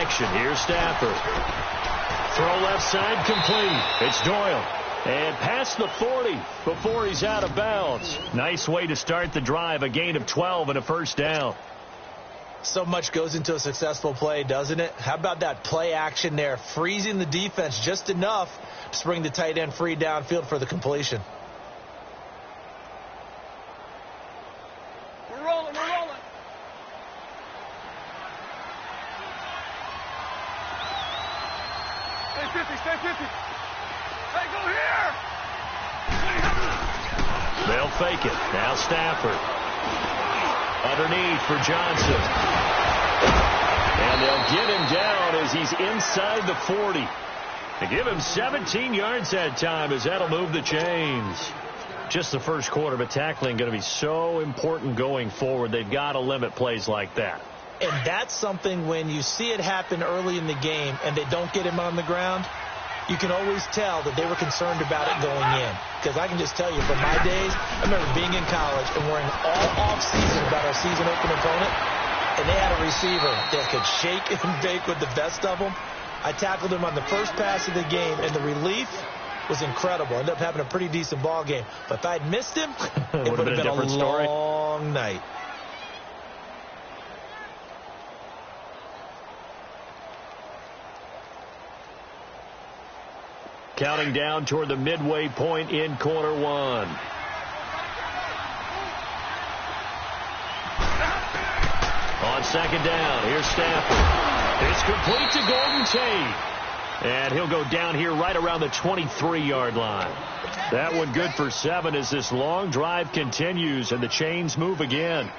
action. Here's Stafford. Throw left side complete. It's Doyle. And past the 40 before he's out of bounds. Nice way to start the drive. A gain of 12 and a first down. So much goes into a successful play, doesn't it? How about that play action there? Freezing the defense just enough to bring the tight end free downfield for the completion. We're rolling. Stay 50. Hey, go here! They'll fake it. Now Stafford. Underneath for Johnson. And they'll get him down as he's inside the 40. They give him 17 yards that time as that'll move the chains. Just the first quarter, but tackling going to be so important going forward. They've got to limit plays like that. And that's something when you see it happen early in the game and they don't get him on the ground, you can always tell that they were concerned about it going in. Because I can just tell you, from my days, I remember being in college and worrying all off-season about our season-open opponent, and they had a receiver that could shake and bake with the best of them. I tackled him on the first pass of the game, and the relief was incredible. Ended up having a pretty decent ball game. But if I'd missed him, it would have been a long night. Counting down toward the midway point in quarter one. On second down, here's Stafford. It's complete to Golden Tate. And he'll go down here right around the 23-yard line. That one good for 7 as this long drive continues and the chains move again.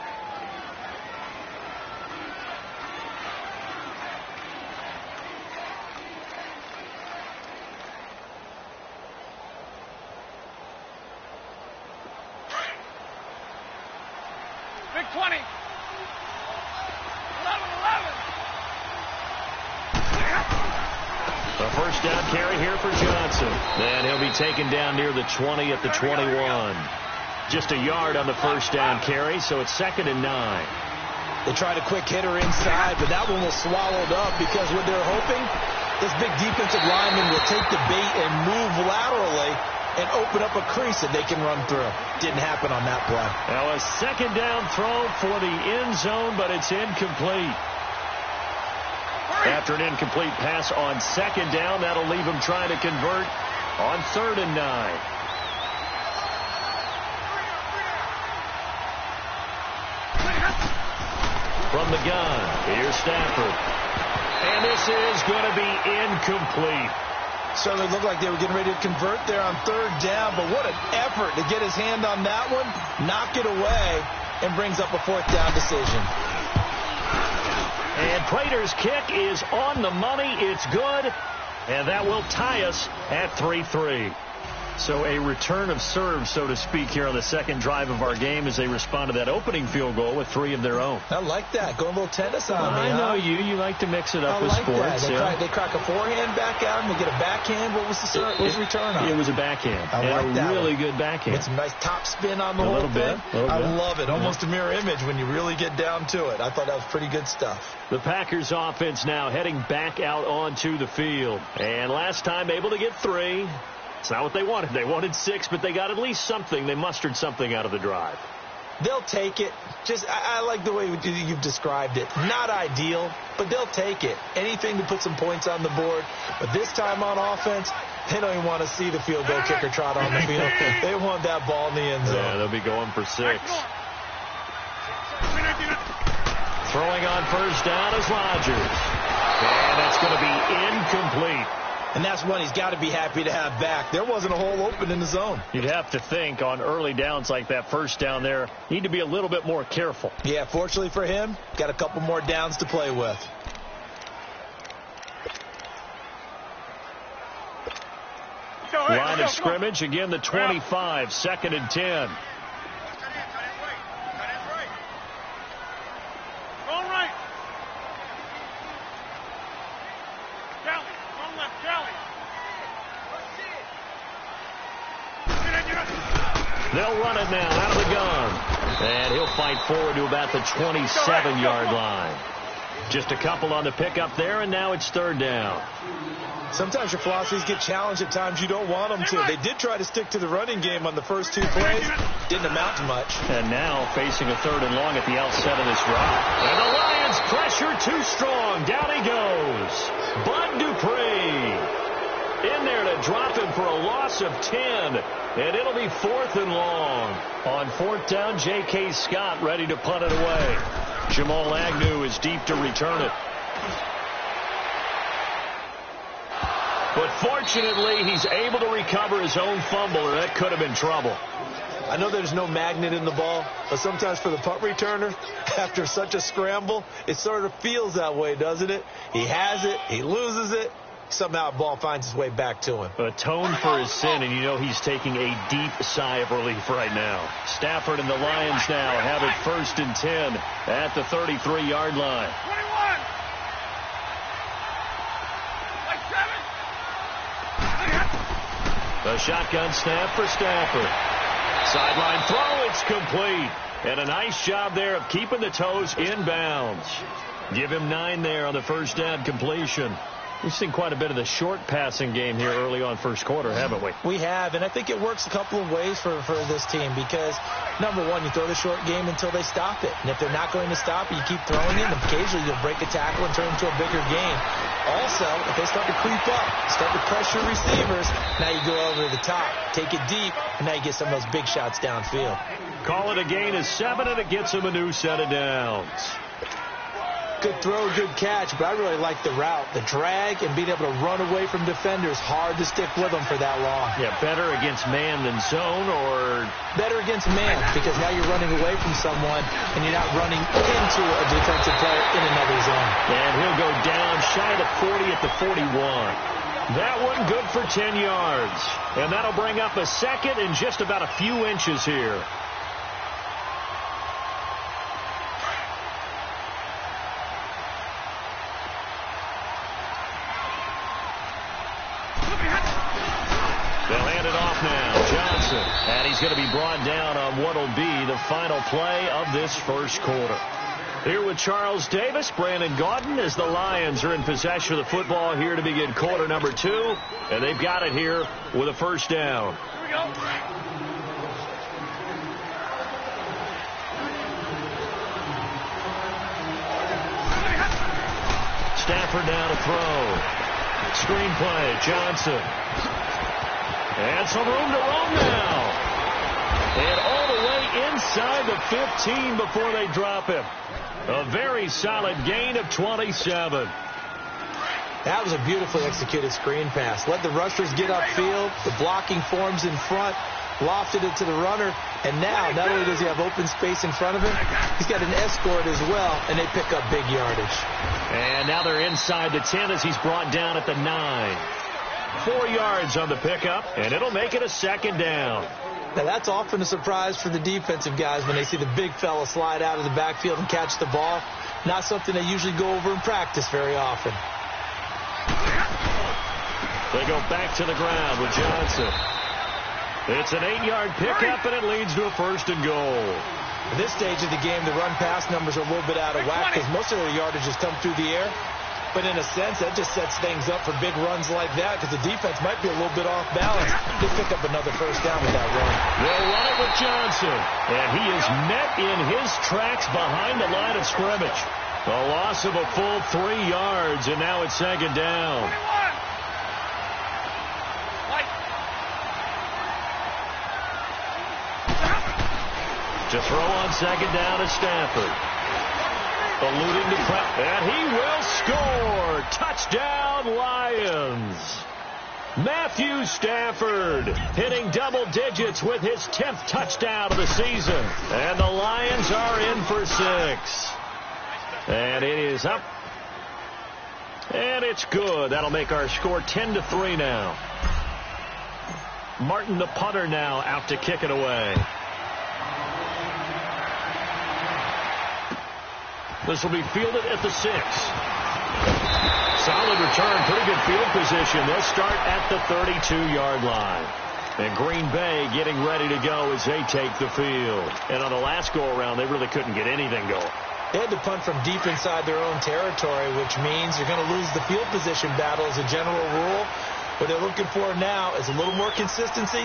Big 20. 11. A first down carry here for Johnson. And he'll be taken down near the 20 at the 21. Just a yard on the first down carry, so it's 2nd and 9. They tried a quick hitter inside, but that one was swallowed up because what they're hoping, this big defensive lineman will take the bait and move laterally and open up a crease that they can run through. Didn't happen on that play. Now a second down throw for the end zone, but it's incomplete. After an incomplete pass on second down, that'll leave him trying to convert on 3rd and 9. From the gun, here's Stafford. And this is going to be incomplete. Certainly looked like they were getting ready to convert there on 3rd down, but what an effort to get his hand on that one, knock it away, and brings up a 4th down decision. And Prater's kick is on the money. It's good, and that will tie us at 3-3. So a return of serve, so to speak, here on the second drive of our game as they respond to that opening field goal with 3 of their own. I like that. Going a little tennis on me. I know you. You like to mix it up with sports. They crack a forehand back out and they get a backhand. What was the return on? It was a backhand. I like that. A really good backhand. It's a nice top spin on the whole thing. I love it. Almost a mirror image when you really get down to it. I thought that was pretty good stuff. The Packers offense now heading back out onto the field. And last time able to get 3. It's not what they wanted. They wanted 6, but they got at least something. They mustered something out of the drive. They'll take it. I like the way you've described it. Not ideal, but they'll take it. Anything to put some points on the board. But this time on offense, they don't even want to see the field goal kicker trot on the field. They want that ball in the end zone. Yeah, they'll be going for 6. Throwing on first down is Rodgers. And that's going to be incomplete. And that's one he's got to be happy to have back. There wasn't a hole open in the zone. You'd have to think on early downs like that first down there, need to be a little bit more careful. Yeah, fortunately for him, got a couple more downs to play with. Line of scrimmage, again the 25, 2nd and 10. They'll run it now out of the gun. And he'll fight forward to about the 27-yard line. Just a couple on the pickup there, and now it's third down. Sometimes your philosophies get challenged at times you don't want them to. They did try to stick to the running game on the first 2 plays. Didn't amount to much. And now facing a 3rd and long at the outset of this drive. And the Lions pressure too strong. Down he goes. Bud Dupree in there to drop him for a loss of 10. And it'll be 4th and long. On 4th down, J.K. Scott ready to punt it away. Jamal Agnew is deep to return it. But fortunately, he's able to recover his own fumble, or that could have been trouble. I know there's no magnet in the ball, but sometimes for the punt returner, after such a scramble, it sort of feels that way, doesn't it? He has it, he loses it, somehow the ball finds its way back to him. Atone for his sin, and you know he's taking a deep sigh of relief right now. Stafford and the Lions now have it 1st and 10 at the 33-yard line. 21. The shotgun snap for Stafford. Sideline throw, it's complete. And a nice job there of keeping the toes in bounds. Give him 9 there on the first down completion. We've seen quite a bit of the short passing game here early on first quarter, haven't we? We have, and I think it works a couple of ways for this team because, number one, you throw the short game until they stop it. And if they're not going to stop it, you keep throwing it, and occasionally you'll break a tackle and turn it into a bigger game. Also, if they start to creep up, start to pressure receivers, now you go over to the top, take it deep, and now you get some of those big shots downfield. Call it a gain of 7, and it gets him a new set of downs. Good throw, good catch, but I really like the route. The drag and being able to run away from defenders, hard to stick with them for that long. Yeah, better against man than zone, or? Better against man, because now you're running away from someone and you're not running into a defensive player in another zone. And he'll go down shy of 40 at the 41. That one good for 10 yards. And that'll bring up a 2nd and just about a few inches here. They'll hand it off now. Johnson. And he's going to be brought down on what will be the final play of this first quarter. Here with Charles Davis, Brandon Gaudin, as the Lions are in possession of the football here to begin quarter number 2. And they've got it here with a first down. Here we go. Stafford now to throw. Screenplay, Johnson. And some room to roam now. And all the way inside the 15 before they drop him. A very solid gain of 27. That was a beautifully executed screen pass. Let the rushers get upfield. The blocking forms in front. Lofted it to the runner. And now, not only does he have open space in front of him, he's got an escort as well, and they pick up big yardage. And now they're inside the 10 as he's brought down at the 9. 4 yards on the pickup, and it'll make it a 2nd down. Now, that's often a surprise for the defensive guys when they see the big fella slide out of the backfield and catch the ball. Not something they usually go over in practice very often. They go back to the ground with Johnson. It's an 8-yard pickup, and it leads to a 1st and goal. At this stage of the game, the run-pass numbers are a little bit out of whack because most of their yardage has come through the air. But in a sense, that just sets things up for big runs like that because the defense might be a little bit off balance. They pick up another first down with that run. They'll run it with Johnson. And he is met in his tracks behind the line of scrimmage. A loss of a full 3 yards, and now it's 2nd down. To throw on 2nd down is Stafford. Alluding to prep, and he will score. Touchdown, Lions. Matthew Stafford hitting double digits with his 10th touchdown of the season. And the Lions are in for 6. And it is up. And it's good. That'll make our score 10-3 now. Martin, the punter, now out to kick it away. This will be fielded at the 6. Solid return, pretty good field position. They'll start at the 32-yard line. And Green Bay getting ready to go as they take the field. And on the last go-around, they really couldn't get anything going. They had to punt from deep inside their own territory, which means you're going to lose the field position battle as a general rule. What they're looking for now is a little more consistency,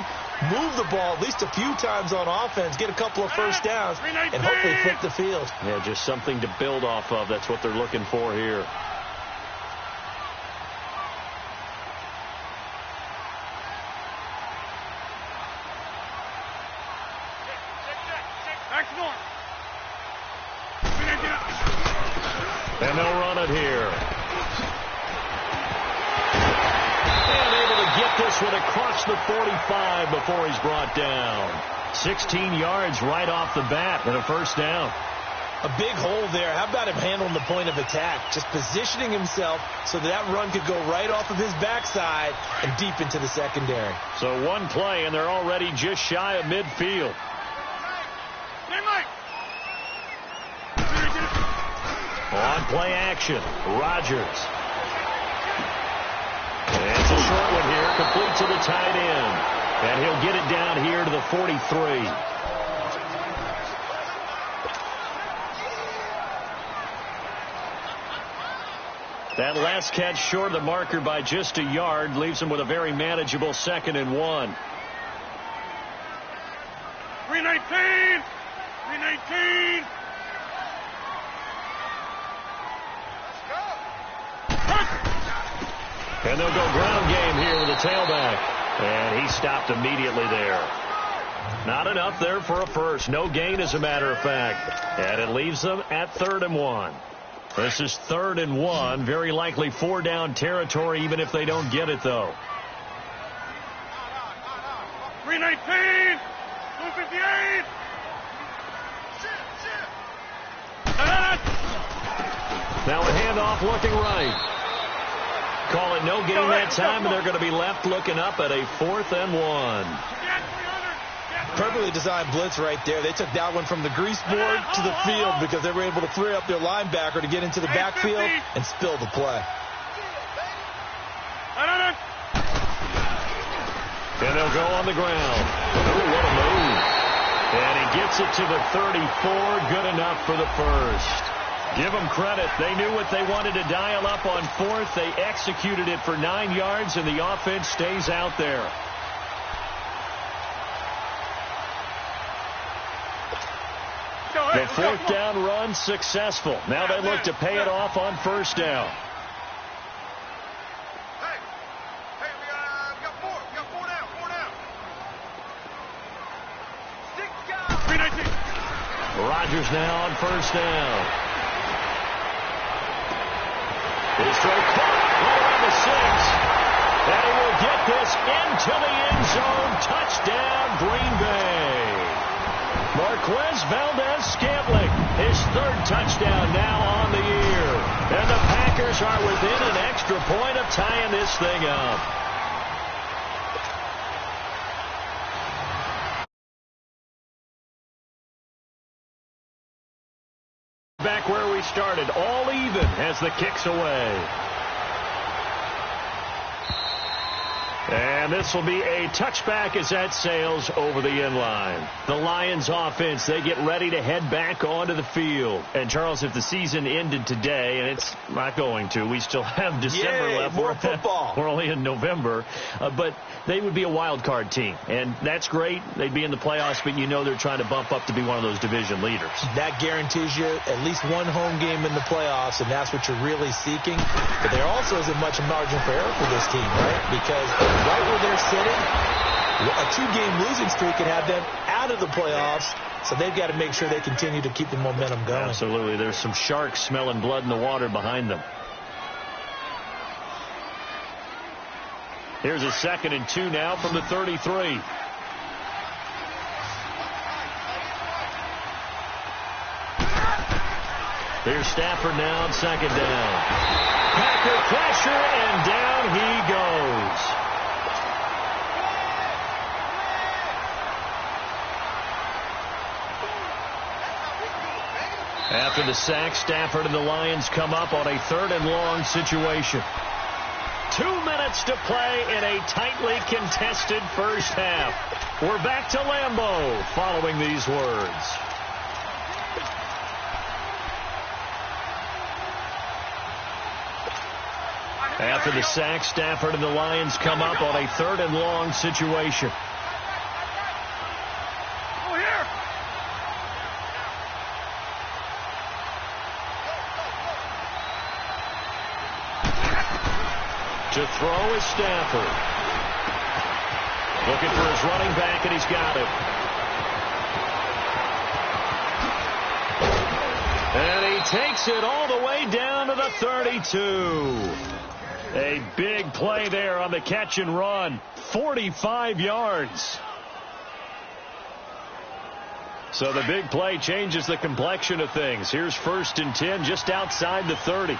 move the ball at least a few times on offense, get a couple of first downs, and hopefully flip the field. Yeah, just something to build off of. That's what they're looking for here. And they'll run it here. And able to get this one across the 45 before he's brought down. 16 yards right off the bat and a first down. A big hole there. How about him handling the point of attack? Just positioning himself so that run could go right off of his backside and deep into the secondary. So one play, and they're already just shy of midfield. On play action, Rodgers. And it's a short one here, complete to the tight end. And he'll get it down here to the 43. That last catch short of the marker by just a yard leaves him with a very manageable 2nd and 1. 319! 319! And they'll go ground game here with the tailback. And he stopped immediately there. Not enough there for a first. No gain, as a matter of fact. And it leaves them at 3rd and 1. This is 3rd and 1. Very likely 4-down territory, even if they don't get it, though. 319! 258! Now a handoff looking right. Call it no gain that time, and they're going to be left looking up at a 4th and 1. Perfectly designed blitz right there. They took that one from the grease board to the field because they were able to free up their linebacker to get into the backfield and spill the play. And they'll go on the ground. Ooh, what a move. And he gets it to the 34. Good enough for the first. Give them credit. They knew what they wanted to dial up on 4th. They executed it for 9 yards, and the offense stays out there. The 4th down run successful. Now they look to pay it off on 1st down. Hey, we got 4 down. 319. Rodgers now on 1st down. His throw caught right around the 6. And he will get this into the end zone. Touchdown, Green Bay. Marquez Valdez-Scantling, his 3rd touchdown now on the year. And the Packers are within an extra point of tying this thing up. Back where we started, all even as the kick's away. And this will be a touchback as that sails over the end line. The Lions offense, they get ready to head back onto the field. And, Charles, if the season ended today, and it's not going to, we still have December left. More football. We're only in November. But they would be a wild card team. And that's great. They'd be in the playoffs, but you know they're trying to bump up to be one of those division leaders. That guarantees you at least one home game in the playoffs, and that's what you're really seeking. But there also isn't much margin for error for this team, right? Because right where they're sitting, a 2-game losing streak could have them out of the playoffs, so they've got to make sure they continue to keep the momentum going. Absolutely. There's some sharks smelling blood in the water behind them. Here's a 2nd and 2 now from the 33. Here's Stafford now on 2nd down. Packer pressure, and down he goes. After the sack, Stafford and the Lions come up on a 3rd and long situation. 2 minutes to play in a tightly contested first half. We're back to Lambeau following these words. After the sack, Stafford and the Lions come up on a 3rd and long situation. To throw is Stafford. Looking for his running back, and he's got it. And he takes it all the way down to the 32. A big play there on the catch and run. 45 yards. So the big play changes the complexion of things. Here's 1st and 10 just outside the 30.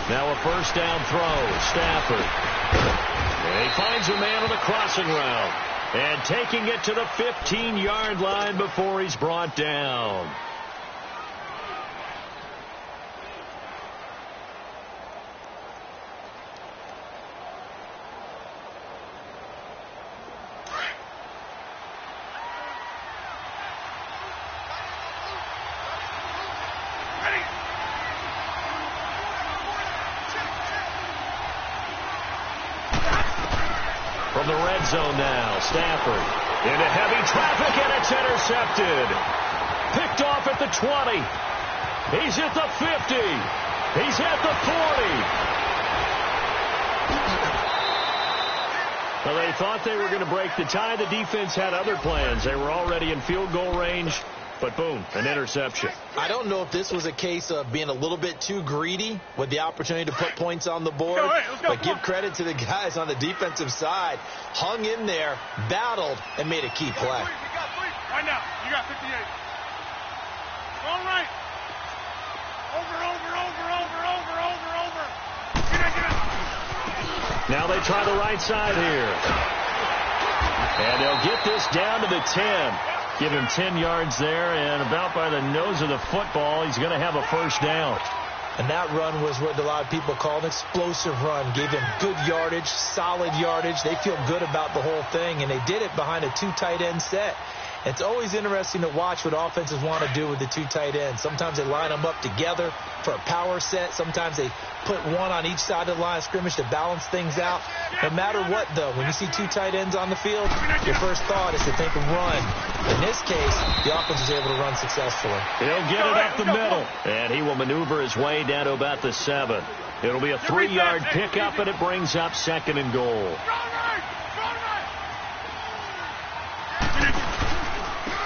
Now a 1st down throw. Stafford. And he finds a man on the crossing route. And taking it to the 15-yard line before he's brought down. From the red zone now, Stafford into heavy traffic, and it's intercepted. Picked off at the 20. He's at the 50. He's at the 40. Well, they thought they were going to break the tie. The defense had other plans. They were already in field goal range, but boom, an interception. I don't know if this was a case of being a little bit too greedy with the opportunity to put points on the board, but give credit to the guys on the defensive side. Hung in there, battled, and made a key play. Right now, you got 58. All right. Over. Get it. Now they try the right side here. And they'll get this down to the 10. Give him 10 yards there, and about by the nose of the football, he's going to have a 1st down. And that run was what a lot of people call an explosive run. Gave him good yardage, solid yardage. They feel good about the whole thing, and they did it behind a 2 tight end set. It's always interesting to watch what offenses want to do with the 2 tight ends. Sometimes they line them up together for a power set. Sometimes they put one on each side of the line of scrimmage to balance things out. No matter what, though, when you see 2 tight ends on the field, your first thought is to think of run. In this case, the offense is able to run successfully. He'll get it up the middle, and he will maneuver his way down to about the 7. It'll be a 3-yard pickup, and it brings up 2nd and goal.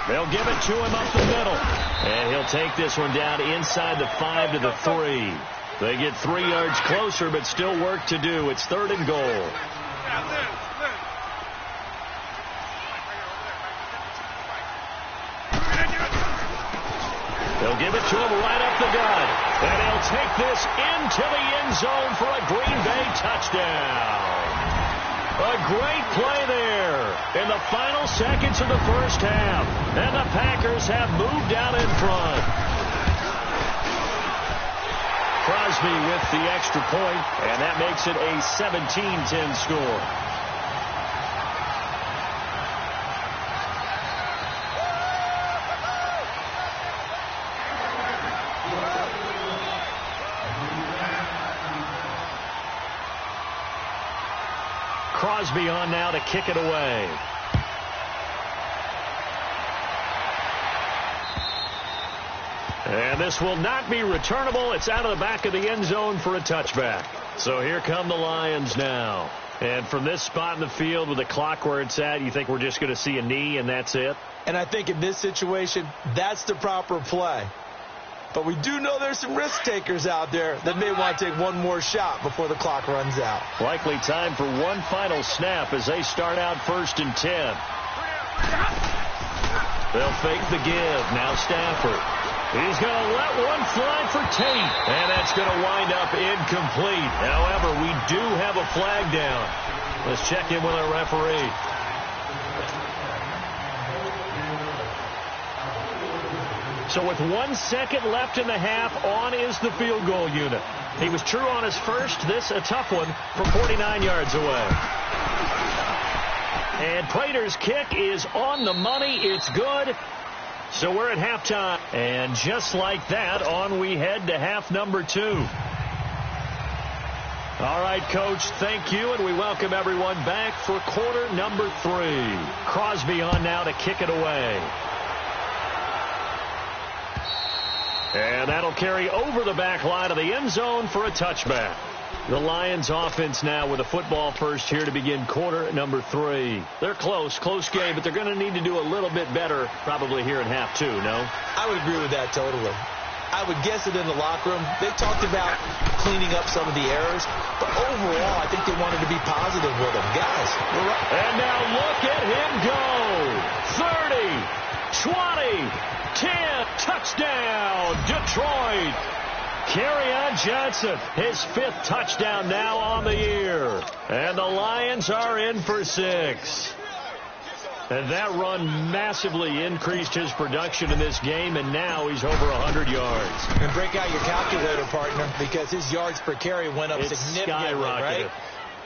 They'll give it to him up the middle. And he'll take this one down inside the 5 to the 3. They get 3 yards closer, but still work to do. It's 3rd and goal. They'll give it to him right up the gut. And he'll take this into the end zone for a Green Bay touchdown. A great play there in the final seconds of the 1st half. And the Packers have moved out in front. Crosby with the extra point, and that makes it a 17-10 score. Crosby on now to kick it away. And this will not be returnable. It's out of the back of the end zone for a touchback. So here come the Lions now. And from this spot in the field with the clock where it's at, you think we're just going to see a knee and that's it? And I think in this situation, that's the proper play. But we do know there's some risk takers out there that may want to take one more shot before the clock runs out. Likely time for one final snap as they start out 1st and 10. They'll fake the give. Now Stafford. He's going to let one fly for Tate. And that's going to wind up incomplete. However, we do have a flag down. Let's check in with our referee. So with 1 second left in the half, on is the field goal unit. He was true on his first. This a tough one from 49 yards away. And Prater's kick is on the money. It's good. So we're at halftime. And just like that, on we head to half number 2. All right, Coach, thank you, and we welcome everyone back for quarter number 3. Crosby on now to kick it away. And that'll carry over the back line of the end zone for a touchback. The Lions offense now with a football first here to begin quarter number 3. They're close game, but they're going to need to do a little bit better probably here in half 2, no? I would agree with that totally. I would guess it in the locker room. They talked about cleaning up some of the errors, but overall, I think they wanted to be positive with them. Guys, we're right. And now look at him go. 30, 20, 10, touchdown, Detroit. Kerryon Johnson, his 5th touchdown now on the year. And the Lions are in for 6. And that run massively increased his production in this game, and now he's over 100 yards. And break out your calculator, partner, because his yards per carry went up significantly, right?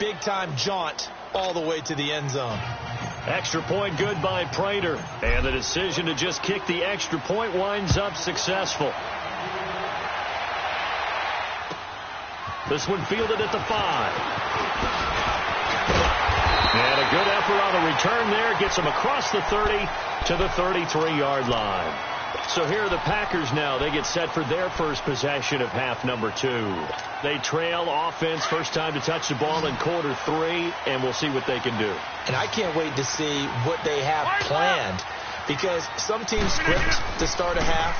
Big-time jaunt all the way to the end zone. Extra point good by Prater. And the decision to just kick the extra point winds up successful. This one fielded at the 5. And a good effort on the return there. Gets him across the 30 to the 33-yard line. So here are the Packers now. They get set for their first possession of half number 2. They trail offense, first time to touch the ball in quarter 3, and we'll see what they can do. And I can't wait to see what they have planned, because some teams script to start a half.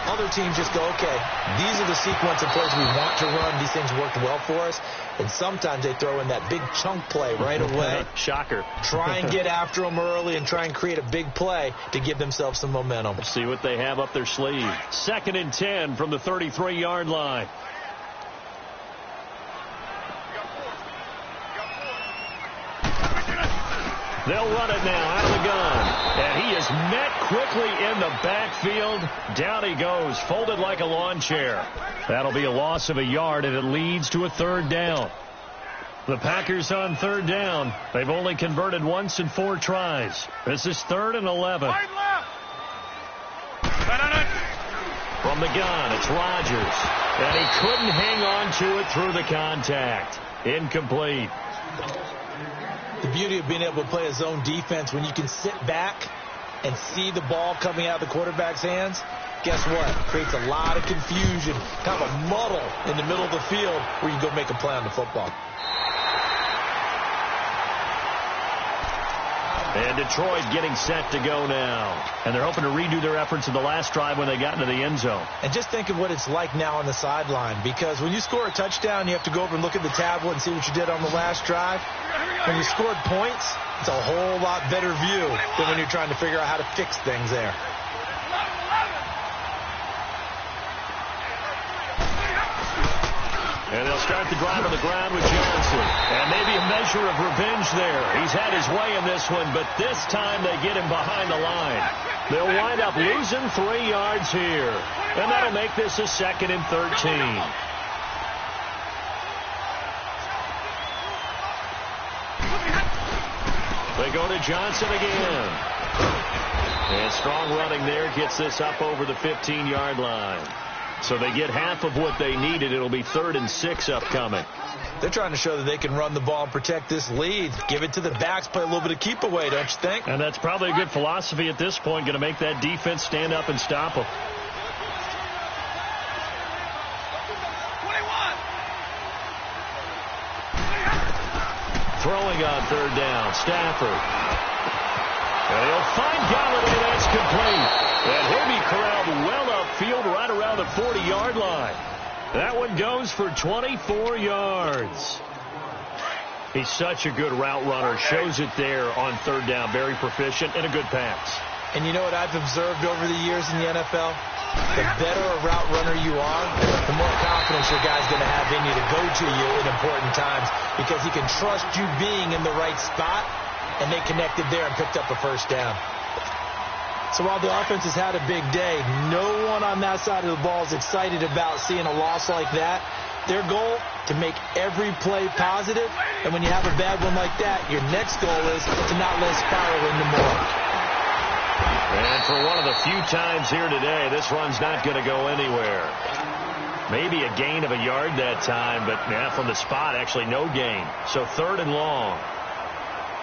Other teams just go, okay, these are the sequence of plays we want to run. These things worked well for us. And sometimes they throw in that big chunk play right away. Shocker. Try and get after them early and try and create a big play to give themselves some momentum. Let's see what they have up their sleeve. 2nd and 10 from the 33-yard line. They'll run it now out of the gun. And he is met quickly in the backfield. Down he goes, folded like a lawn chair. That'll be a loss of a yard, and it leads to a 3rd down. The Packers on 3rd down. They've only converted once in 4 tries. This is 3rd and 11. From the gun, it's Rodgers. And he couldn't hang on to it through the contact. Incomplete. The beauty of being able to play a zone defense when you can sit back and see the ball coming out of the quarterback's hands, guess what? Creates a lot of confusion, kind of a muddle in the middle of the field where you go make a play on the football. And Detroit getting set to go now. And they're hoping to redo their efforts in the last drive when they got into the end zone. And just think of what it's like now on the sideline, because when you score a touchdown, you have to go over and look at the tablet and see what you did on the last drive. When you scored points, it's a whole lot better view than when you're trying to figure out how to fix things there. And they'll start the drive on the ground with Johnson. And maybe a measure of revenge there. He's had his way in this one, but this time they get him behind the line. They'll wind up losing 3 yards here. And that'll make this a 2nd and 13. They go to Johnson again. And strong running there gets this up over the 15-yard line. So they get half of what they needed. It'll be 3rd and 6 upcoming. They're trying to show that they can run the ball and protect this lead. Give it to the backs, play a little bit of keep away, don't you think? And that's probably a good philosophy at this point, going to make that defense stand up and stop them. Throwing on 3rd down, Stafford. And he'll find Galladay. That's complete. And he'll be corralled well upfield right around the 40-yard line. That one goes for 24 yards. He's such a good route runner. Shows it there on 3rd down. Very proficient and a good pass. And you know what I've observed over the years in the NFL? The better a route runner you are, the more confidence your guy's going to have in you to go to you in important times, because he can trust you being in the right spot, and they connected there and picked up a 1st down. So while the offense has had a big day, no one on that side of the ball is excited about seeing a loss like that. Their goal, to make every play positive, and when you have a bad one like that, your next goal is to not let it spiral into more. And for one of the few times here today, this run's not going to go anywhere. Maybe a gain of a yard that time, but from the spot, actually no gain. So 3rd and long.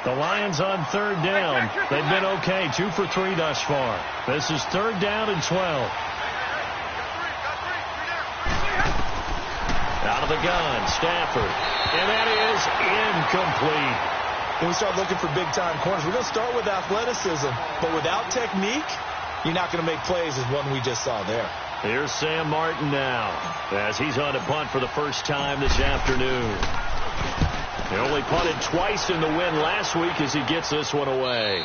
The Lions on 3rd down. They've been okay, 2 for 3 thus far. This is 3rd down and 12. Out of the gun, Stafford. And that is incomplete. When we start looking for big-time corners, we're going to start with athleticism. But without technique, you're not going to make plays as one we just saw there. Here's Sam Martin now as he's on to punt for the first time this afternoon. He only punted twice in the win last week as he gets this one away.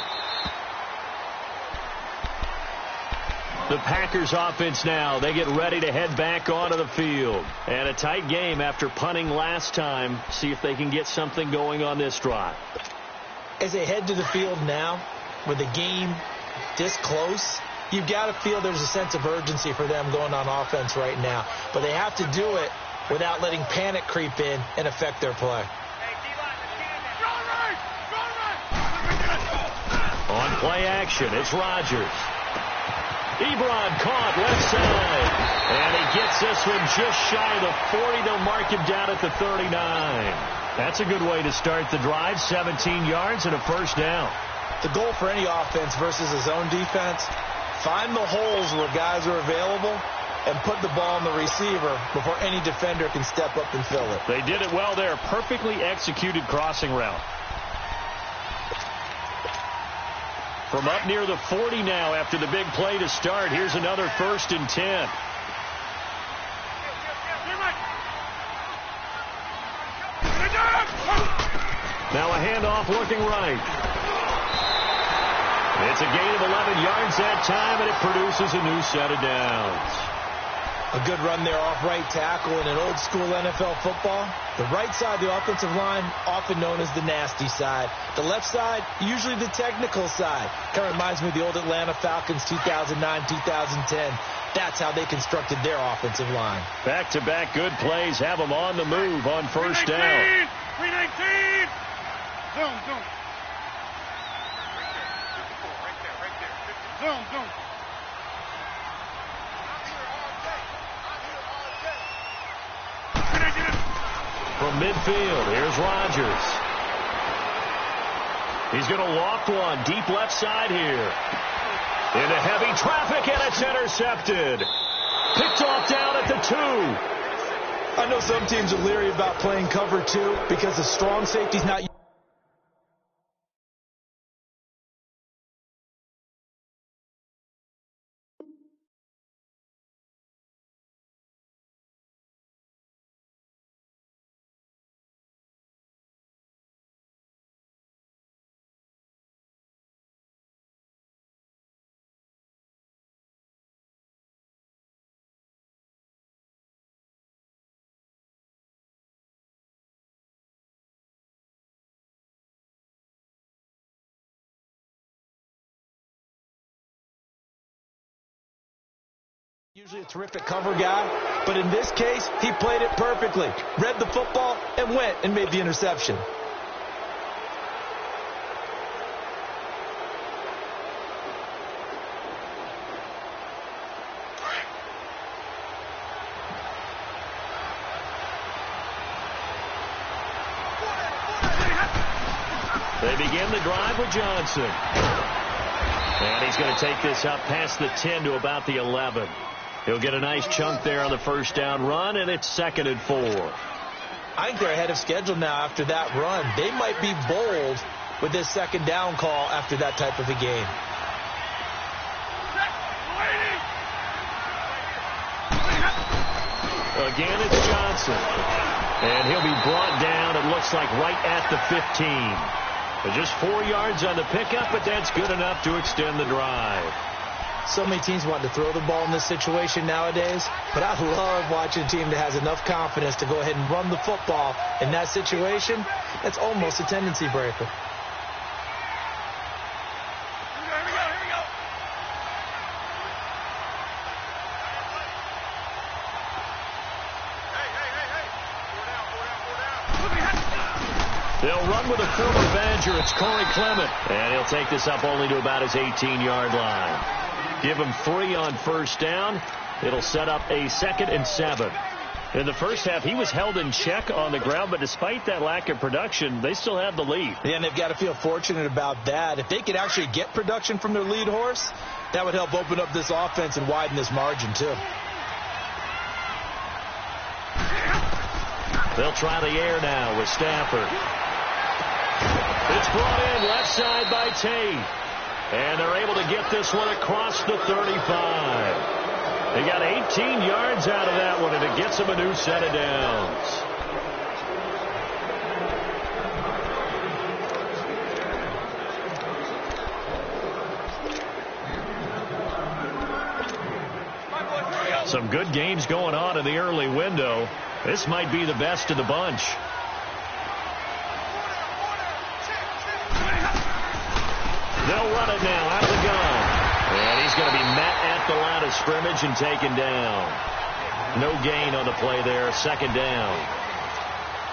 The Packers offense now, they get ready to head back onto the field. And a tight game after punting last time. See if they can get something going on this drive. As they head to the field now, with the game this close, you've got to feel there's a sense of urgency for them going on offense right now. But they have to do it without letting panic creep in and affect their play. On play action, it's Rodgers. Ebron caught left side. And he gets this one just shy of the 40. They'll mark him down at the 39. That's a good way to start the drive. 17 yards and a first down. The goal for any offense versus a zone defense, find the holes where guys are available and put the ball on the receiver before any defender can step up and fill it. They did it well there. Perfectly executed crossing route. From up near the 40 now after the big play to start. Here's another 1st and 10. Now a handoff looking right. It's a gain of 11 yards that time, and it produces a new set of downs. A good run there off right tackle in an old-school NFL football. The right side of the offensive line, often known as the nasty side. The left side, usually the technical side. Kind of reminds me of the old Atlanta Falcons 2009-2010. That's how they constructed their offensive line. Back-to-back good plays have them on the move on first down. 319! Zoom. Zoom. From midfield, here's Rodgers. He's going to loft one deep left side here. Into heavy traffic, and it's intercepted. Picked off down at the 2. I know some teams are leery about playing cover 2 because the strong safety's not. Usually a terrific cover guy, but in this case, he played it perfectly. Read the football and went and made the interception. They begin the drive with Johnson. And he's going to take this up past the 10 to about the 11. He'll get a nice chunk there on the first down run, and it's 2nd and 4. I think they're ahead of schedule now after that run. They might be bold with this 2nd down call after that type of a game. Again, it's Johnson. And he'll be brought down, it looks like, right at the 15. But just 4 yards on the pickup, but that's good enough to extend the drive. So many teams want to throw the ball in this situation nowadays, but I love watching a team that has enough confidence to go ahead and run the football in that situation. That's almost a tendency breaker. Here we go. Hey. They'll run with a former Badger. It's Corey Clement. And he'll take this up only to about his 18-yard line. Give him 3 on first down. It'll set up a 2nd and 7. In the first half, he was held in check on the ground, but despite that lack of production, they still have the lead. Yeah, and they've got to feel fortunate about that. If they could actually get production from their lead horse, that would help open up this offense and widen this margin, too. They'll try the air now with Stafford. It's brought in left side by Tate. And they're able to get this one across the 35. They got 18 yards out of that one, and it gets them a new set of downs. Some good games going on in the early window. This might be the best of the bunch. They'll run it now out of the gun. And he's going to be met at the line of scrimmage and taken down. No gain on the play there. 2nd down.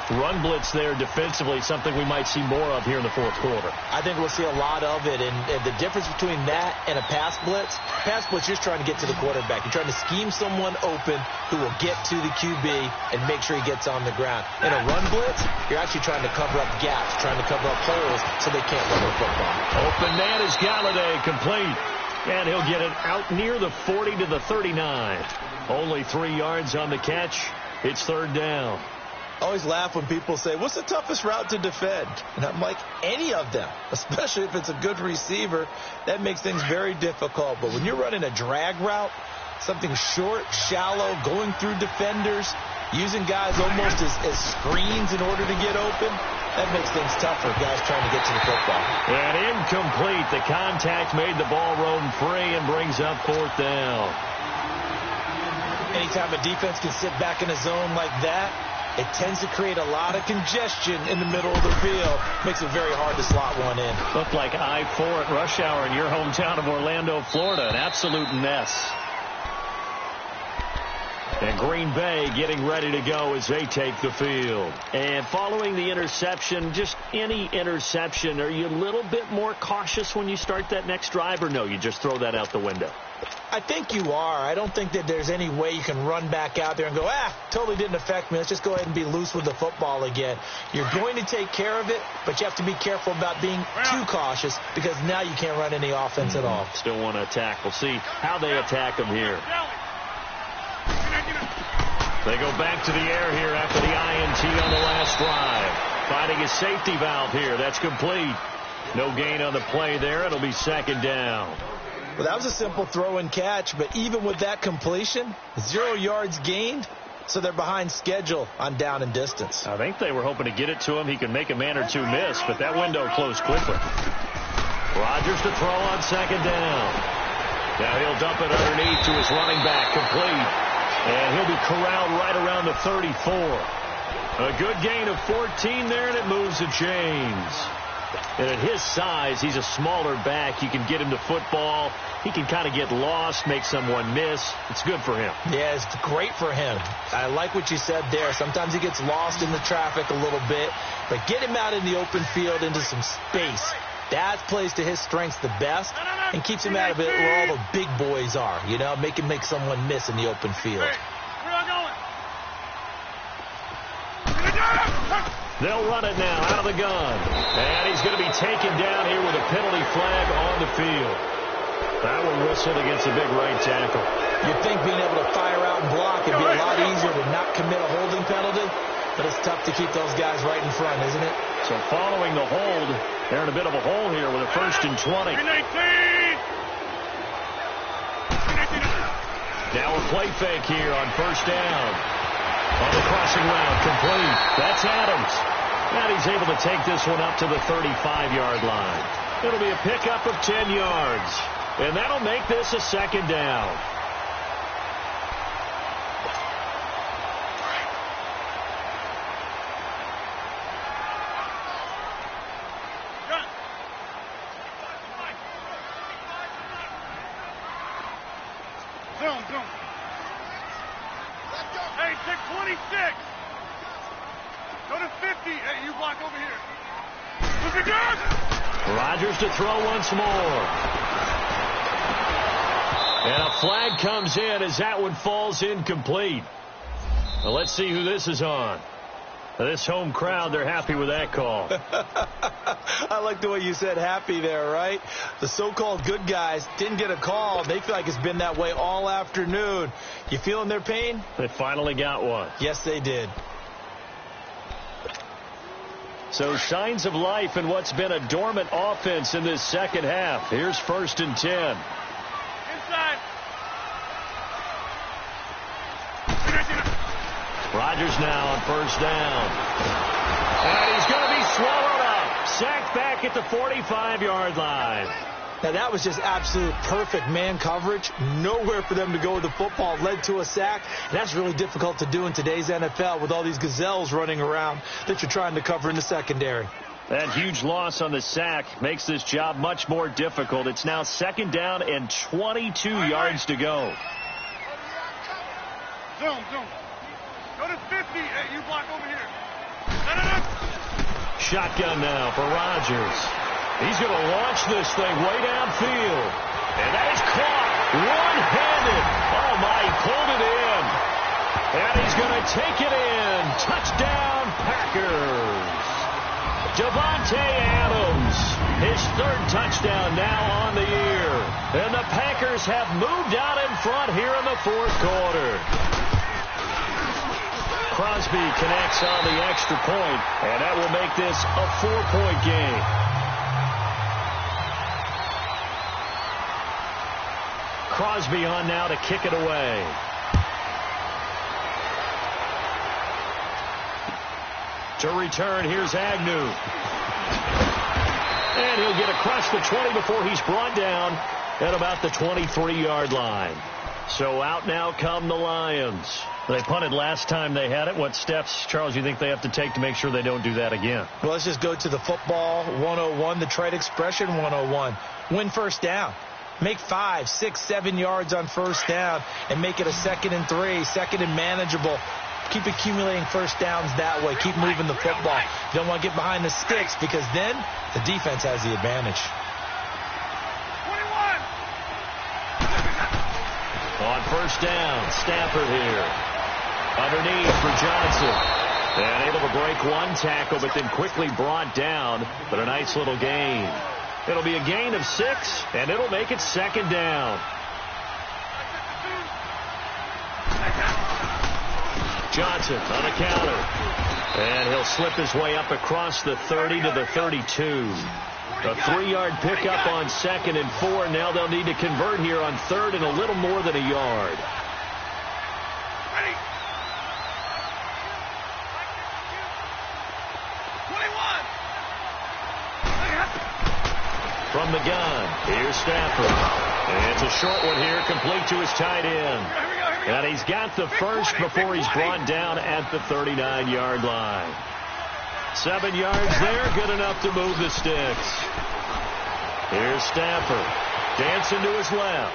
Run blitz there defensively, something we might see more of here in the 4th quarter. I think we'll see a lot of it. And the difference between that and a pass blitz, you're just trying to get to the quarterback. You're trying to scheme someone open who will get to the QB and make sure he gets on the ground. In a run blitz, you're actually trying to cover up gaps, trying to cover up holes so they can't run the football. Open man is Galladay, complete. And he'll get it out near the 40 to the 39. Only 3 yards on the catch. It's 3rd down. I always laugh when people say, what's the toughest route to defend? And I'm like, any of them, especially if it's a good receiver. That makes things very difficult. But when you're running a drag route, something short, shallow, going through defenders, using guys almost as screens in order to get open, that makes things tough for guys trying to get to the football. And incomplete. The contact made the ball roam free and brings up 4th down. Anytime a defense can sit back in a zone like that, it tends to create a lot of congestion in the middle of the field. Makes it very hard to slot one in. Looked like I-4 at rush hour in your hometown of Orlando, Florida. An absolute mess. And Green Bay getting ready to go as they take the field. And following the interception, just any interception, are you a little bit more cautious when you start that next drive, or no, you just throw that out the window? I think you are. I don't think that there's any way you can run back out there and go, totally didn't affect me. Let's just go ahead and be loose with the football again. You're going to take care of it, but you have to be careful about being too cautious because now you can't run any offense at all. Still want to attack. We'll see how they attack them here. They go back to the air here after the INT on the last drive. Finding a safety valve here. That's complete. No gain on the play there. It'll be 2nd down. Well, that was a simple throw and catch, but even with that completion, 0 yards gained, so they're behind schedule on down and distance. I think they were hoping to get it to him. He could make a man or two miss, but that window closed quickly. Rodgers to throw on 2nd down. Now he'll dump it underneath to his running back, complete. And he'll be corralled right around the 34. A good gain of 14 there, and it moves the chains. And at his size, he's a smaller back. You can get him to football. He can kind of get lost, make someone miss. It's good for him. Yeah, it's great for him. I like what you said there. Sometimes he gets lost in the traffic a little bit, but get him out in the open field into some space. That plays to his strengths the best and keeps him out of it where all the big boys are, you know, make someone miss in the open field. They'll run it now out of the gun. And he's going to be taken down here with a penalty flag on the field. That one whistled against a big right tackle. You'd think being able to fire out and block would be a lot easier to not commit a holding penalty, but it's tough to keep those guys right in front, isn't it? So following the hold, they're in a bit of a hole here with a 1st and 20. Now a play fake here on 1st down. On the crossing route, complete. That's Adams. And he's able to take this one up to the 35-yard line. It'll be a pickup of 10 yards. And that'll make this a 2nd down. Hey, 26. Go to 50. Hey, you block over here. Look at yours. Rodgers to throw once more. And a flag comes in as that one falls incomplete. Well, let's see who this is on. This home crowd, they're happy with that call. I like the way you said happy there, right? The so-called good guys didn't get a call. They feel like it's been that way all afternoon. You feeling their pain? They finally got one. Yes, they did. So signs of life in what's been a dormant offense in this second half. Here's 1st and 10. Inside. Rodgers now on 1st down. And he's going to be swallowed up. Sacked back at the 45-yard line. Now, that was just absolute perfect man coverage. Nowhere for them to go with the football. Led to a sack. And that's really difficult to do in today's NFL with all these gazelles running around that you're trying to cover in the secondary. That huge loss on the sack makes this job much more difficult. It's now 2nd down and 22 yards to go. Zoom. Go to 50. Hey, you block over here. No. Shotgun now for Rodgers. He's going to launch this thing way downfield. And that is caught one-handed. Oh, my, he pulled it in. And he's going to take it in. Touchdown, Packers. Devontae Adams, his 3rd touchdown now on the year. And the Packers have moved out in front here in the 4th quarter. Crosby connects on the extra point, and that will make this a 4-point game. Crosby on now to kick it away. To return, here's Agnew. And he'll get across the 20 before he's brought down at about the 23-yard line. So out now come the Lions. They punted last time they had it. What steps, Charles, you think they have to take to make sure they don't do that again? Well, let's just go to the football 101, the trade expression 101. Win 1st down. Make 5, 6, 7 yards on 1st down and make it a 2nd and 3, 2nd and manageable. Keep accumulating 1st downs that way. Keep moving the football. You don't want to get behind the sticks because then the defense has the advantage. 21. On 1st down, Stafford here. Underneath for Johnson. And able to break one tackle, but then quickly brought down. But a nice little gain. It'll be a gain of 6, and it'll make it 2nd down. Johnson on a counter. And he'll slip his way up across the 30 to the 32. A 3-yard pickup on 2nd and 4. Now they'll need to convert here on 3rd and a little more than a yard. Ready. 21. From the gun, here's Stafford. And it's a short one here, complete to his tight end. And he's got the first before he's brought down at the 39-yard line. 7 yards there, good enough to move the sticks. Here's Stafford, dancing to his left.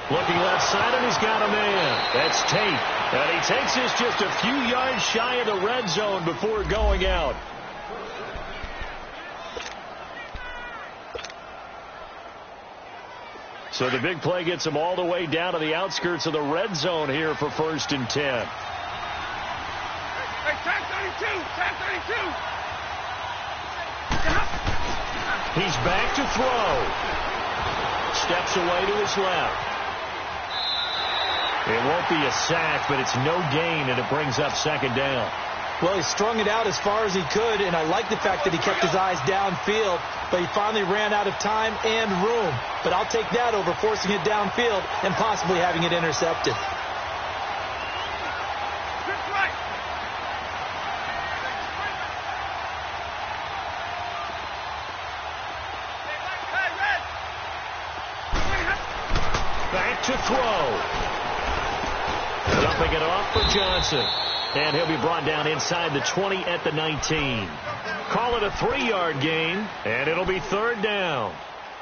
Looking left side, and he's got a man. That's Tate. And he takes this just a few yards shy of the red zone before going out. So the big play gets him all the way down to the outskirts of the red zone here for 1st and 10. Hey, tag 32. Tag 32. He's back to throw. Steps away to his left. It won't be a sack, but it's no gain, and it brings up 2nd down. Well, he strung it out as far as he could, and I like the fact that he kept his eyes downfield, but he finally ran out of time and room. But I'll take that over forcing it downfield and possibly having it intercepted. Back to throw. Dumping it off for Johnson. And he'll be brought down inside the 20 at the 19. Call it a 3-yard gain, and it'll be 3rd down.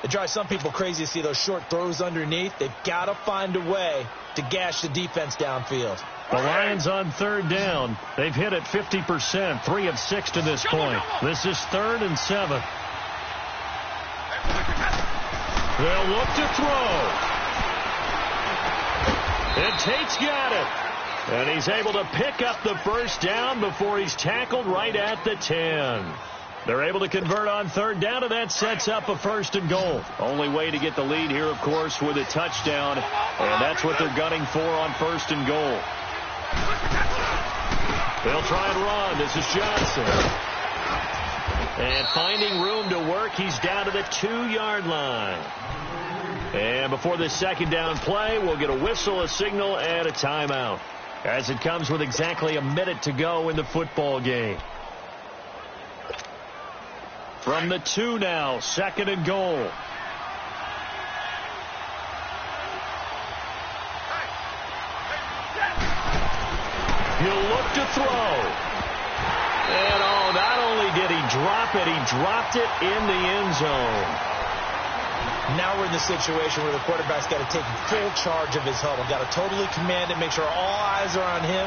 It drives some people crazy to see those short throws underneath. They've got to find a way to gash the defense downfield. The Lions on third down. They've hit it 50%, 3 of 6 to this point. This is 3rd and 7. They'll look to throw. And Tate's got it. And he's able to pick up the first down before he's tackled right at the 10. They're able to convert on third down, and that sets up a 1st and goal. Only way to get the lead here, of course, with a touchdown. And that's what they're gunning for on 1st and goal. They'll try and run. This is Johnson. And finding room to work, he's down to the 2-yard line. And before this 2nd down play, we'll get a whistle, a signal, and a timeout, as it comes with exactly a minute to go in the football game. From the 2 now, 2nd and goal. He'll look to throw. And, not only did he drop it, he dropped it in the end zone. Now we're in the situation where the quarterback's got to take full charge of his huddle. Got to totally command it, make sure all eyes are on him.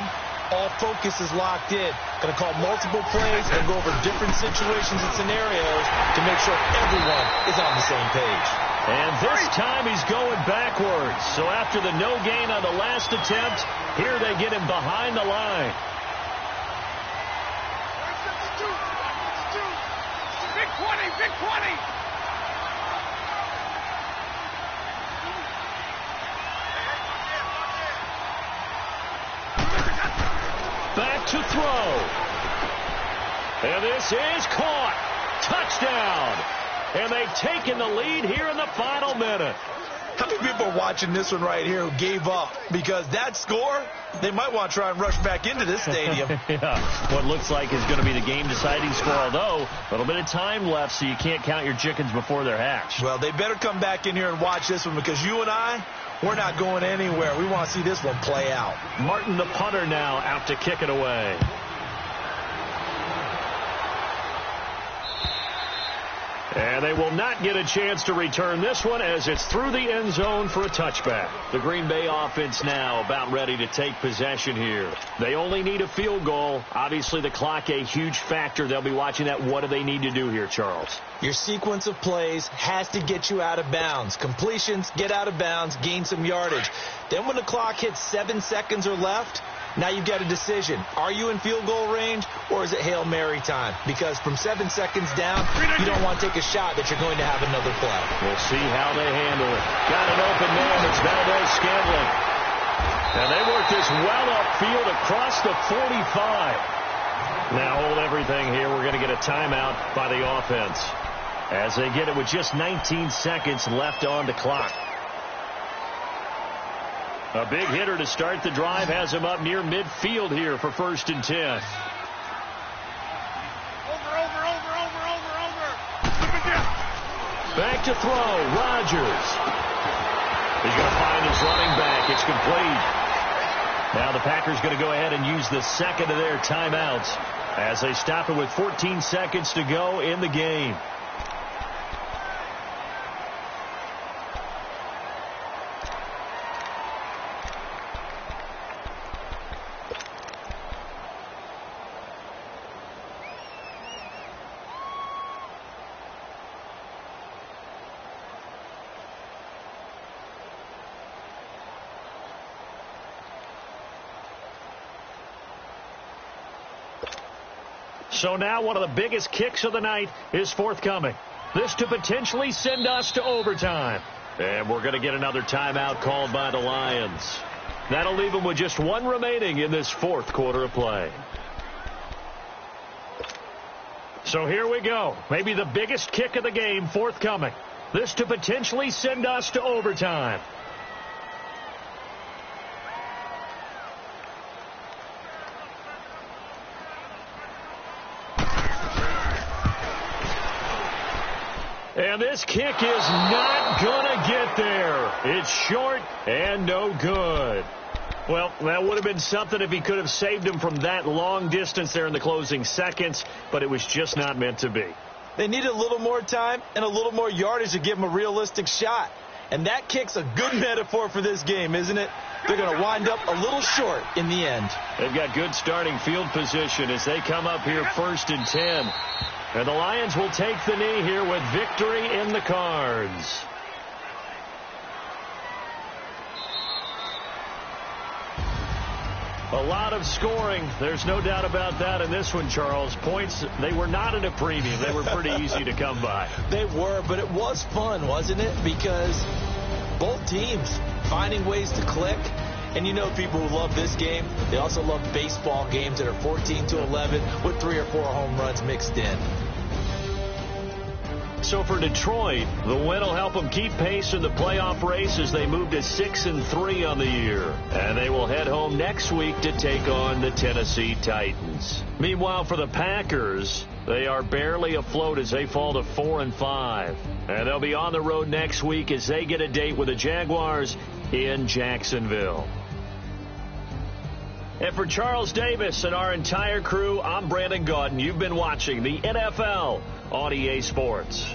All focus is locked in. Going to call multiple plays and go over different situations and scenarios to make sure everyone is on the same page. And this time he's going backwards. So after the no gain on the last attempt, here they get him behind the line. Big 20, big 20. Back to throw. And this is caught. Touchdown. And they've taken the lead here in the final minute. How many people are watching this one right here who gave up? Because that score, they might want to try and rush back into this stadium. Yeah, what looks like is going to be the game-deciding score, although a little bit of time left, so you can't count your chickens before they're hatched. Well, they better come back in here and watch this one, because you and I, we're not going anywhere. We want to see this one play out. Martin, the punter, now out to kick it away. And they will not get a chance to return this one, as it's through the end zone for a touchback. The Green Bay offense now about ready to take possession here. They only need a field goal. Obviously, the clock a huge factor. They'll be watching that. What do they need to do here, Charles? Your sequence of plays has to get you out of bounds. Completions, get out of bounds, gain some yardage. Then when the clock hits 7 seconds or left, now you've got a decision. Are you in field goal range, or is it Hail Mary time? Because from 7 seconds down, you don't want to take a shot that you're going to have another play. We'll see how they handle it. Got an open man. It's Valdez-Scantling. And they work this well upfield across the 45. Now hold everything here. We're going to get a timeout by the offense, as they get it with just 19 seconds left on the clock. A big hitter to start the drive has him up near midfield here for 1st and 10. Over. Back to throw. Rodgers. He's going to find his running back. It's complete. Now the Packers going to go ahead and use the second of their timeouts as they stop it with 14 seconds to go in the game. So now one of the biggest kicks of the night is forthcoming. This to potentially send us to overtime. And we're going to get another timeout called by the Lions. That'll leave them with just one remaining in this 4th quarter of play. So here we go. Maybe the biggest kick of the game forthcoming. This to potentially send us to overtime. And this kick is not going to get there. It's short and no good. Well, that would have been something if he could have saved him from that long distance there in the closing seconds, but it was just not meant to be. They needed a little more time and a little more yardage to give them a realistic shot. And that kick's a good metaphor for this game, isn't it? They're going to wind up a little short in the end. They've got good starting field position as they come up here 1st and 10. And the Lions will take the knee here with victory in the cards. A lot of scoring. There's no doubt about that in this one, Charles. Points, they were not at a premium. They were pretty easy to come by. They were, but it was fun, wasn't it? Because both teams finding ways to click. And you know people who love this game, they also love baseball games that are 14-11 with 3 or 4 home runs mixed in. So for Detroit, the win will help them keep pace in the playoff race as they move to 6-3 on the year. And they will head home next week to take on the Tennessee Titans. Meanwhile, for the Packers, they are barely afloat as they fall to 4-5. And they'll be on the road next week as they get a date with the Jaguars in Jacksonville. And for Charles Davis and our entire crew, I'm Brandon Gaudin. You've been watching the NFL on EA Sports.